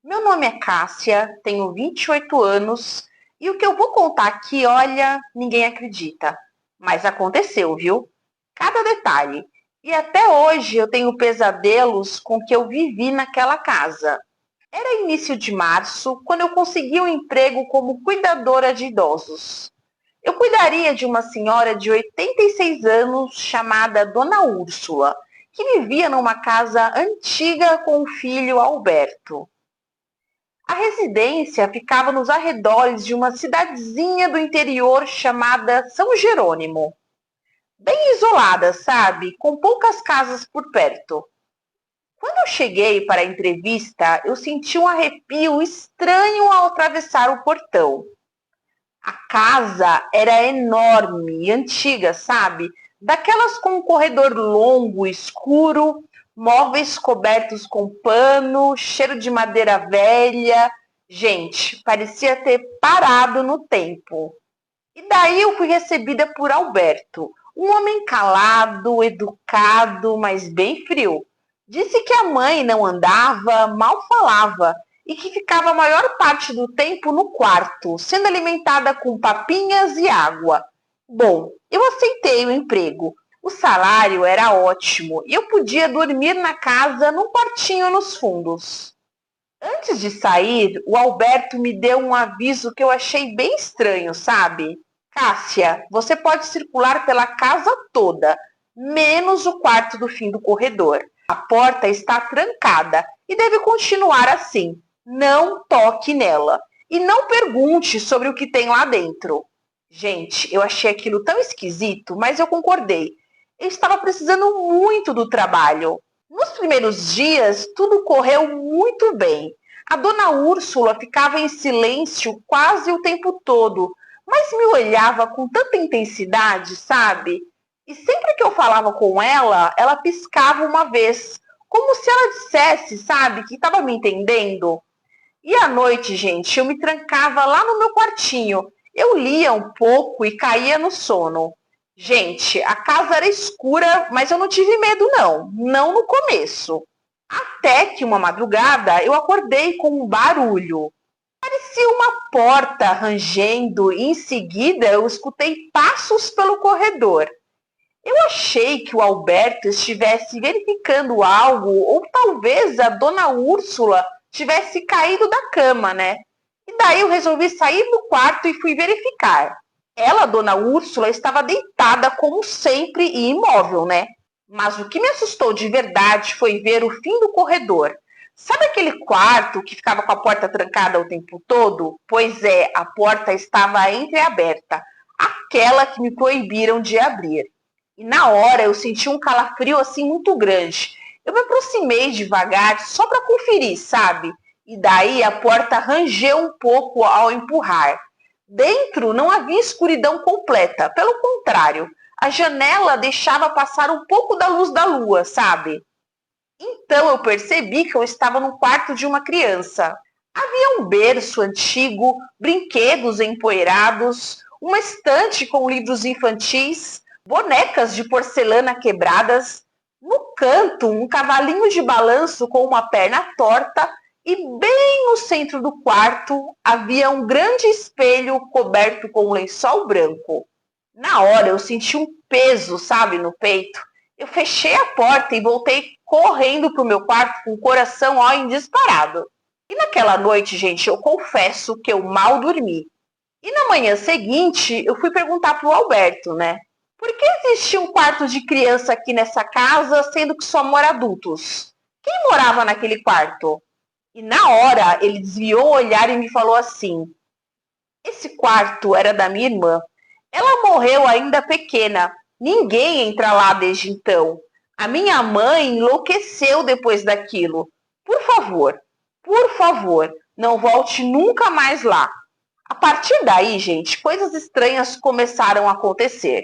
Meu nome é Cássia, tenho 28 anos e o que eu vou contar aqui, olha, ninguém acredita. Mas aconteceu, viu? Cada detalhe. E até hoje eu tenho pesadelos com o que eu vivi naquela casa. Era início de março, quando eu consegui um emprego como cuidadora de idosos. Eu cuidaria de uma senhora de 86 anos chamada Dona Úrsula, que vivia numa casa antiga com o filho Alberto. A residência ficava nos arredores de uma cidadezinha do interior chamada São Jerônimo. Bem isolada, sabe? Com poucas casas por perto. Quando eu cheguei para a entrevista, eu senti um arrepio estranho ao atravessar o portão. A casa era enorme e antiga, sabe? Daquelas com um corredor longo, escuro, móveis cobertos com pano, cheiro de madeira velha. Gente, parecia ter parado no tempo. E daí eu fui recebida por Alberto, um homem calado, educado, mas bem frio. Disse que a mãe não andava, mal falava e que ficava a maior parte do tempo no quarto, sendo alimentada com papinhas e água. Bom, eu aceitei o emprego. O salário era ótimo e eu podia dormir na casa num quartinho nos fundos. Antes de sair, o Alberto me deu um aviso que eu achei bem estranho, sabe? Cássia, você pode circular pela casa toda, menos o quarto do fim do corredor. A porta está trancada e deve continuar assim. Não toque nela e não pergunte sobre o que tem lá dentro. Gente, eu achei aquilo tão esquisito, mas eu concordei. Eu estava precisando muito do trabalho. Nos primeiros dias, tudo correu muito bem. A dona Úrsula ficava em silêncio quase o tempo todo, mas me olhava com tanta intensidade, sabe? E sempre que eu falava com ela, ela piscava uma vez, como se ela dissesse, sabe, que estava me entendendo. E à noite, gente, eu me trancava lá no meu quartinho. Eu lia um pouco e caía no sono. Gente, a casa era escura, mas eu não tive medo, não. Não no começo. Até que uma madrugada eu acordei com um barulho. Parecia uma porta rangendo e em seguida eu escutei passos pelo corredor. Eu achei que o Alberto estivesse verificando algo ou talvez a dona Úrsula tivesse caído da cama, né? E daí eu resolvi sair do quarto e fui verificar. Ela, dona Úrsula, estava deitada como sempre e imóvel, né? Mas o que me assustou de verdade foi ver o fim do corredor. Sabe aquele quarto que ficava com a porta trancada o tempo todo? Pois é, a porta estava entreaberta, aquela que me proibiram de abrir. E na hora eu senti um calafrio assim muito grande. Eu me aproximei devagar só para conferir, sabe? E daí a porta rangeu um pouco ao empurrar. Dentro não havia escuridão completa, pelo contrário, a janela deixava passar um pouco da luz da lua, sabe? Então eu percebi que eu estava no quarto de uma criança. Havia um berço antigo, brinquedos empoeirados, uma estante com livros infantis, bonecas de porcelana quebradas. No canto, um cavalinho de balanço com uma perna torta e bem no centro do quarto havia um grande espelho coberto com um lençol branco. Na hora eu senti um peso, sabe, no peito. Eu fechei a porta e voltei correndo para o meu quarto com o coração ó, em disparado. E naquela noite, gente, eu confesso que eu mal dormi. E na manhã seguinte, eu fui perguntar para o Alberto, né? Por que existe um quarto de criança aqui nessa casa, sendo que só mora adultos? Quem morava naquele quarto? E na hora, ele desviou o olhar e me falou assim: esse quarto era da minha irmã. Ela morreu ainda pequena. Ninguém entra lá desde então. A minha mãe enlouqueceu depois daquilo. Por favor, não volte nunca mais lá. A partir daí, gente, coisas estranhas começaram a acontecer.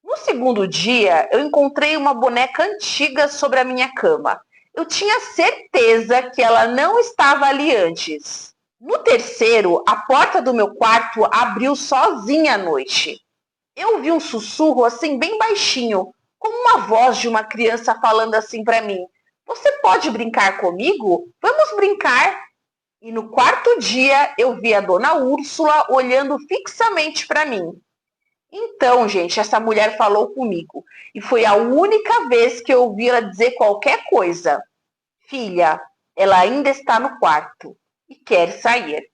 No segundo dia, eu encontrei uma boneca antiga sobre a minha cama. Eu tinha certeza que ela não estava ali antes. No terceiro, a porta do meu quarto abriu sozinha à noite. Eu ouvi um sussurro assim bem baixinho, como uma voz de uma criança falando assim para mim: Você pode brincar comigo? Vamos brincar. E no quarto dia eu vi a dona Úrsula olhando fixamente para mim. Então, gente, essa mulher falou comigo e foi a única vez que eu ouvi ela dizer qualquer coisa. Filha, ela ainda está no quarto e quer sair.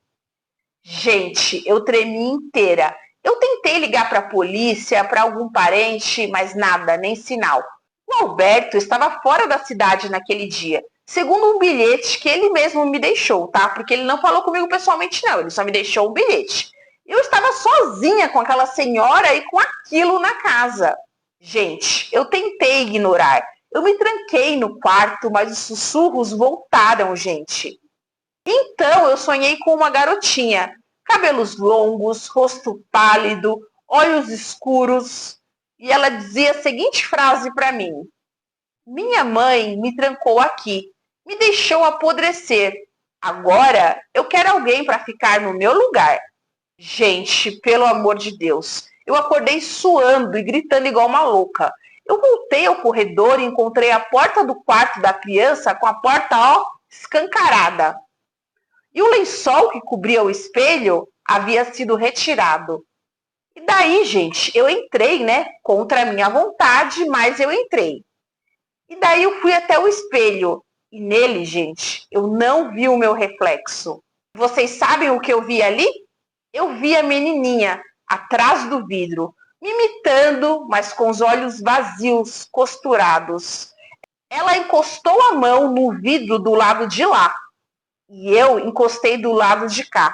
Gente, eu tremi inteira. Eu tentei ligar para a polícia, para algum parente, mas nada, nem sinal. O Alberto estava fora da cidade naquele dia, segundo um bilhete que ele mesmo me deixou, tá? Porque ele não falou comigo pessoalmente, não, ele só me deixou um bilhete. Eu estava sozinha com aquela senhora e com aquilo na casa. Gente, eu tentei ignorar. Eu me tranquei no quarto, mas os sussurros voltaram, gente. Então eu sonhei com uma garotinha, cabelos longos, rosto pálido, olhos escuros, e ela dizia a seguinte frase para mim: minha mãe me trancou aqui, me deixou apodrecer. Agora eu quero alguém para ficar no meu lugar. Gente, pelo amor de Deus, eu acordei suando e gritando igual uma louca. Eu voltei ao corredor e encontrei a porta do quarto da criança com a porta, escancarada. E o lençol que cobria o espelho havia sido retirado. E daí, gente, eu entrei, né? Contra a minha vontade, mas eu entrei. E daí eu fui até o espelho. E nele, gente, eu não vi o meu reflexo. Vocês sabem o que eu vi ali? Eu vi a menininha atrás do vidro, me imitando, mas com os olhos vazios, costurados. Ela encostou a mão no vidro do lado de lá. E eu encostei do lado de cá.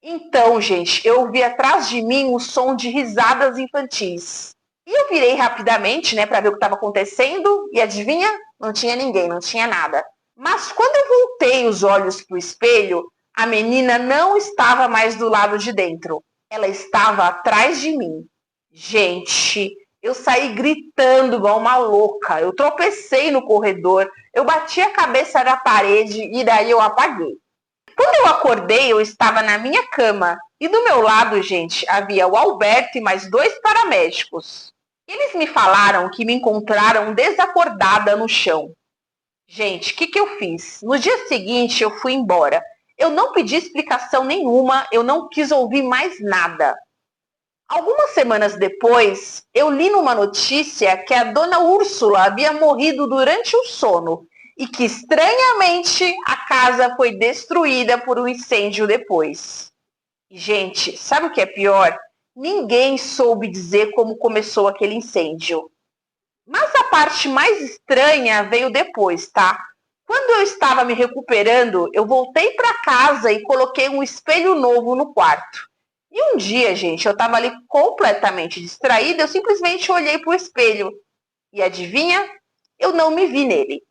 Então, gente, eu ouvi atrás de mim um som de risadas infantis. E eu virei rapidamente, né, para ver o que estava acontecendo. E adivinha? Não tinha ninguém, não tinha nada. Mas quando eu voltei os olhos para o espelho, a menina não estava mais do lado de dentro. Ela estava atrás de mim. Gente, eu saí gritando igual uma louca. Eu tropecei no corredor. Eu bati a cabeça na parede e daí eu apaguei. Quando eu acordei, eu estava na minha cama. E do meu lado, gente, havia o Alberto e mais 2 paramédicos. Eles me falaram que me encontraram desacordada no chão. Gente, o que eu fiz? No dia seguinte, eu fui embora. Eu não pedi explicação nenhuma, eu não quis ouvir mais nada. Algumas semanas depois, eu li numa notícia que a dona Úrsula havia morrido durante o sono e que, estranhamente, a casa foi destruída por um incêndio depois. Gente, sabe o que é pior? Ninguém soube dizer como começou aquele incêndio. Mas a parte mais estranha veio depois, tá? Quando eu estava me recuperando, eu voltei para casa e coloquei um espelho novo no quarto. E um dia, gente, eu estava ali completamente distraída, eu simplesmente olhei para o espelho. E adivinha? Eu não me vi nele.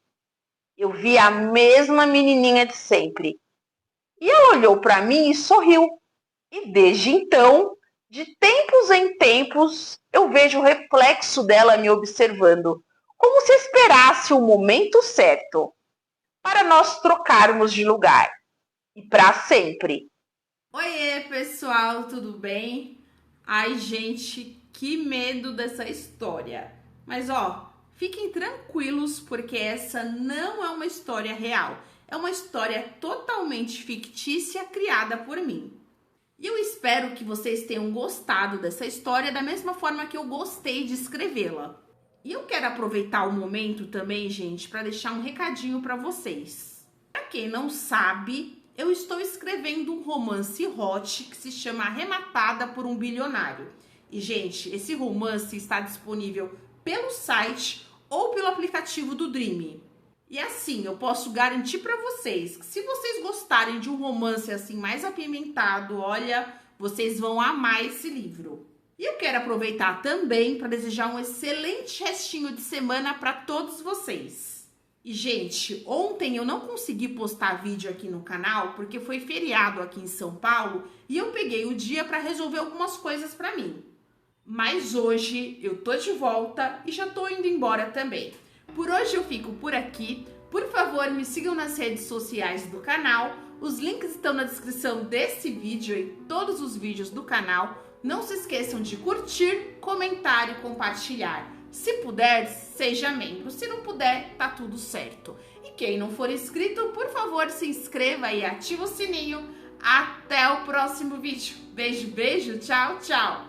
Eu vi a mesma menininha de sempre. E ela olhou para mim e sorriu. E desde então, de tempos em tempos, eu vejo o reflexo dela me observando, como se esperasse o momento certo para nós trocarmos de lugar. E para sempre. Oiê, pessoal, tudo bem? Ai, gente, que medo dessa história. Mas ó, fiquem tranquilos porque essa não é uma história real. É uma história totalmente fictícia criada por mim. E eu espero que vocês tenham gostado dessa história da mesma forma que eu gostei de escrevê-la. E eu quero aproveitar o momento também, gente, para deixar um recadinho para vocês. Para quem não sabe, eu estou escrevendo um romance hot que se chama Arrematada por um Bilionário. E, gente, esse romance está disponível pelo site ou pelo aplicativo do Dream. E assim, eu posso garantir para vocês que se vocês gostarem de um romance assim mais apimentado, olha, vocês vão amar esse livro. E eu quero aproveitar também para desejar um excelente restinho de semana para todos vocês. E, gente, ontem eu não consegui postar vídeo aqui no canal porque foi feriado aqui em São Paulo e eu peguei o dia para resolver algumas coisas para mim. Mas hoje eu tô de volta e já tô indo embora também. Por hoje eu fico por aqui. Por favor, me sigam nas redes sociais do canal. Os links estão na descrição desse vídeo e todos os vídeos do canal. Não se esqueçam de curtir, comentar e compartilhar. Se puder, seja membro. Se não puder, tá tudo certo. E quem não for inscrito, por favor, se inscreva e ativa o sininho. Até o próximo vídeo. Beijo, beijo, tchau, tchau.